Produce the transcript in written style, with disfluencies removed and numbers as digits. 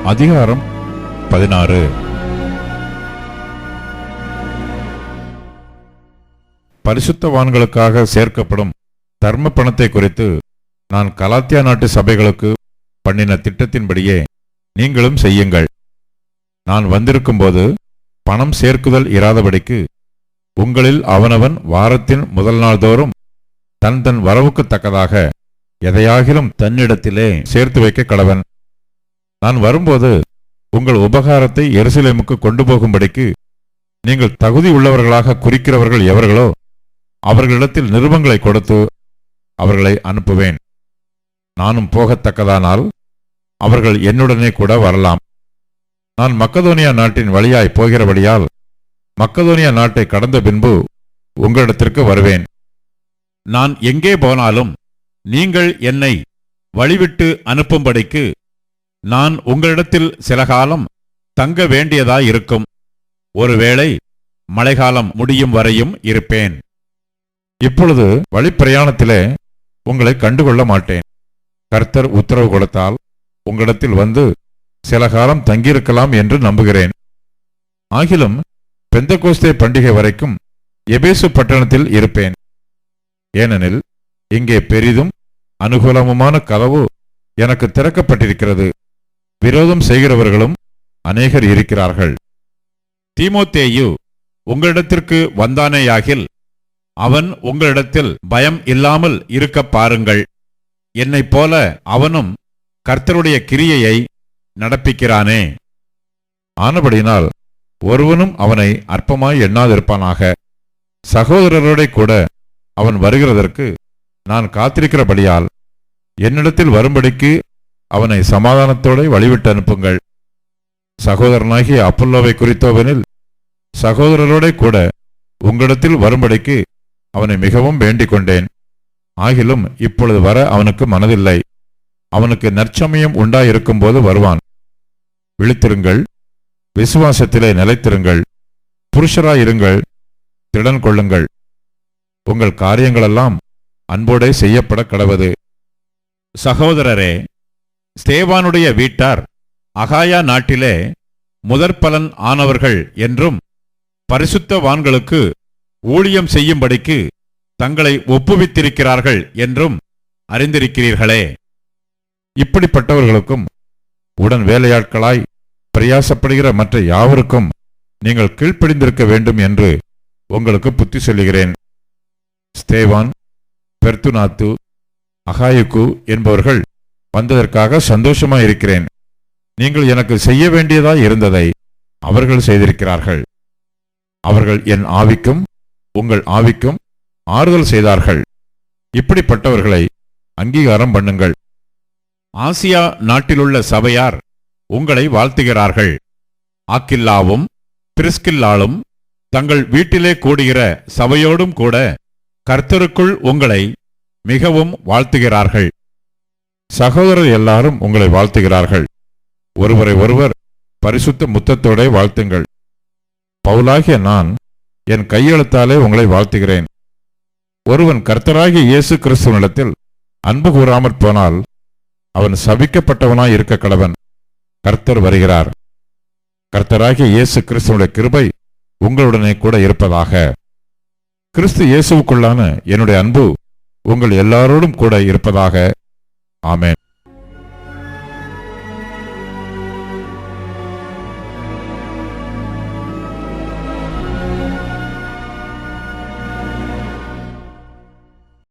அதிகாரம் 16. பரிசுத்தவான்களுக்காக சேர்க்கப்படும் தர்ம பணத்தை குறித்து நான் கலாத்தியா நாட்டு சபைகளுக்கு பண்ணின திட்டத்தின்படியே நீங்களும் செய்யுங்கள். நான் வந்திருக்கும்போது பணம் சேர்க்குதல் இராதபடிக்கு உங்களில் அவனவன் வாரத்தின் முதல் நாள் தோறும் தன் தன் வரவுக்கு தக்கதாக எதையாகிலும் தன்னிடத்திலே சேர்த்து வைக்க கடவன். நான் வரும்போது உங்கள் உபகாரத்தை எருசலேமுக்கு கொண்டு போகும்படிக்கு நீங்கள் தகுதி உள்ளவர்களாக குறிக்கிறவர்கள் எவர்களோ அவர்களிடத்தில் நிருபங்களை கொடுத்து அவர்களை அனுப்புவேன். நானும் போகத்தக்கதானால் அவர்கள் என்னுடனே கூட வரலாம். நான் மக்கதோனியா நாட்டின் வழியாய் போகிறபடியால் மக்கதோனியா நாட்டை கடந்த பின்பு உங்களிடத்திற்கு வருவேன். நான் எங்கே போனாலும் நீங்கள் என்னை வழிவிட்டு அனுப்பும்படிக்கு நான் உங்களிடத்தில் சில காலம் தங்க வேண்டியதாயிருக்கும். ஒருவேளை மழைக்காலம் முடியும் வரையும் இருப்பேன். இப்பொழுது வழிப்பிரயாணத்திலே உங்களை கண்டுகொள்ள மாட்டேன். கர்த்தர் உத்தரவு கொடுத்தால் உங்களிடத்தில் வந்து சில காலம் தங்கியிருக்கலாம் என்று நம்புகிறேன். ஆகிலும் பெந்தகோஸ்தே பண்டிகை வரைக்கும் எபேசு பட்டணத்தில் இருப்பேன். ஏனெனில் இங்கே பெரிதும் அனுகூலமுமான கதவு எனக்கு திறக்கப்பட்டிருக்கிறது. விரோதம் செய்கிறவர்களும் அநேகர் இருக்கிறார்கள். தீமோத்தேயு உங்களிடத்திற்கு வந்தானேயாகில் அவன் உங்களிடத்தில் பயம் இல்லாமல் இருக்க பாருங்கள். என்னைப் போல அவனும் கர்த்தருடைய கிரியையை நடப்பிக்கிறானே. ஆனபடியினால் ஒருவனும் அவனை அற்பமாய் எண்ணாதிருப்பானாக. சகோதரரோட கூட அவன் வருகிறதற்கு நான் காத்திருக்கிறபடியால் என்னிடத்தில் வரும்படிக்கு அவனை சமாதானத்தோடு வழிவிட்டு அனுப்புங்கள். சகோதரனாகிய அப்பல்லோவை குறித்தோவெனில் சகோதரரோட கூட உங்களிடத்தில் வரும்படிக்கு அவனை மிகவும் வேண்டிக் கொண்டேன். ஆகிலும் இப்பொழுது வர அவனுக்கு மனதில்லை. அவனுக்கு நற்சமயம் உண்டாயிருக்கும் போது வருவான். விழித்திருங்கள், விசுவாசத்திலே நிலைத்திருங்கள், புருஷராயிருங்கள், திடன் கொள்ளுங்கள். உங்கள் காரியங்களெல்லாம் அன்போடே செய்யப்பட கடவது. சகோதரரே, ஸ்தேவானுடைய வீட்டார் அகாயா நாட்டிலே முதற்பலன் ஆனவர்கள் என்றும் பரிசுத்தவான்களுக்கு ஊழியம் செய்யும்படிக்கு தங்களை ஒப்புவித்திருக்கிறார்கள் என்றும் அறிந்திருக்கிறீர்களே. இப்படிப்பட்டவர்களுக்கும் உடன் வேலையாட்களாய் பிரயாசப்படுகிற மற்ற யாவருக்கும் நீங்கள் கீழ்ப்படிந்திருக்க வேண்டும் என்று உங்களுக்கு புத்தி சொல்லுகிறேன். ஸ்தேவான், பெர்துனாத்து, அகாயுக்கு என்பவர்கள் வந்ததற்காக சந்தோஷமாயிருக்கிறேன். நீங்கள் எனக்கு செய்ய வேண்டியதாய் இருந்ததை அவர்கள் செய்திருக்கிறார்கள். அவர்கள் என் ஆவிக்கும் உங்கள் ஆவிக்கும் ஆறுதல் செய்தார்கள். இப்படிப்பட்டவர்களை அங்கீகாரம் பண்ணுங்கள். ஆசியா நாட்டிலுள்ள சபையார் உங்களை வாழ்த்துகிறார்கள். ஆக்கில்லாவும் பிரிஸ்கில்லாலும் தங்கள் வீட்டிலே கூடுகிற சபையோடும் கூட கர்த்தருக்குள் உங்களை மிகவும் வாழ்த்துகிறார்கள். சகோதரர் எல்லாரும் உங்களை வாழ்த்துகிறார்கள். ஒருவரை ஒருவர் பரிசுத்த முத்தத்தோட வாழ்த்துங்கள். பவுலாகிய நான் என் கையெழுத்தாலே உங்களை வாழ்த்துகிறேன். ஒருவன் கர்த்தராகிய இயேசு கிறிஸ்துவனிடத்தில் அன்பு கூறாமற் போனால் அவன் சபிக்கப்பட்டவனாய் இருக்க கடவன். கர்த்தர் வருகிறார். கர்த்தராகிய இயேசு கிறிஸ்துவனுடைய கிருபை உங்களுடனே கூட இருப்பதாக. கிறிஸ்து இயேசுவுக்குள்ளான என்னுடைய அன்பு உங்கள் எல்லாரோடும் கூட இருப்பதாக. ஆமென்.